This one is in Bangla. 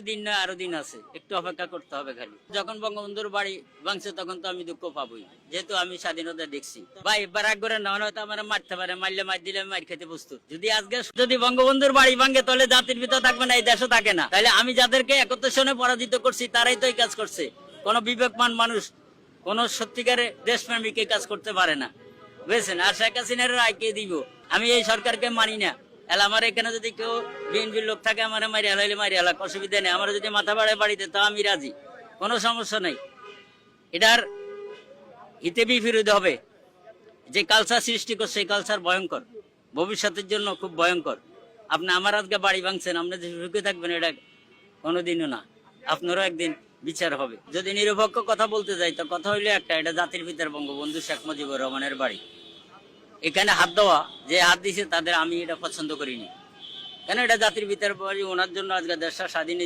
দিন নয়, আরো দিন আছে, একটু অপেক্ষা করতে হবে। খালি যখন বঙ্গবন্ধুর বাড়ি ভাঙছে তখন তো আমি দুঃখ পাবোই, যেহেতু আমি স্বাধীনতা দেখছি। ভাই বারাক করে না হয়তো আমার মারতে পারে, মারলে মার দিলে মার খেতে প্রস্তুত। যদি বঙ্গবন্ধুর বাড়ি ভাঙে তাহলে জাতির ভিতর থাকবে না, এই দেশও থাকে না। তাহলে আমি যাদেরকে 71 সনে পরাজিত করছি তারাই তো এই কাজ করছে। কোন বিবেকমান মানুষ, কোন সত্যিকারে দেশপ্রেমিক এই কাজ করতে পারে না, বুঝেছেন? আর শেখ হাসিনার রায় কে দিব? আমি এই সরকারকে মানি না। এলা আমার এখানে যদি কেউ বিএনপির লোক থাকে আমার মারি হালাইলে মারি হালাক, অসুবিধা নেই। আমার যদি মাথা বাড়ায় বাড়িতে তা আমি রাজি, কোনো সমস্যা নেই। এটার হিতে বিপরীত হবে। যে কালচার সৃষ্টি করছে এই কালচার ভয়ঙ্কর, ভবিষ্যতের জন্য খুব ভয়ঙ্কর। আপনি আমার আজকে বাড়ি ভাঙছেন, আপনি যে সুখে থাকবেন এটা কোনোদিনও না। আপনারও একদিন বিচার হবে। যদি নিরপেক্ষ কথা বলতে যাই তো কথা হইলে একটা, এটা জাতির পিতার বঙ্গবন্ধু শেখ মুজিবুর রহমানের বাড়ি। এখানে হাত দেওয়া, যে হাত দিছে তাদের আমি এটা পছন্দ করিনি। কেন? এটা জাতির পিতার বাড়ি, ওনার জন্য আজকে দেশটা স্বাধীন।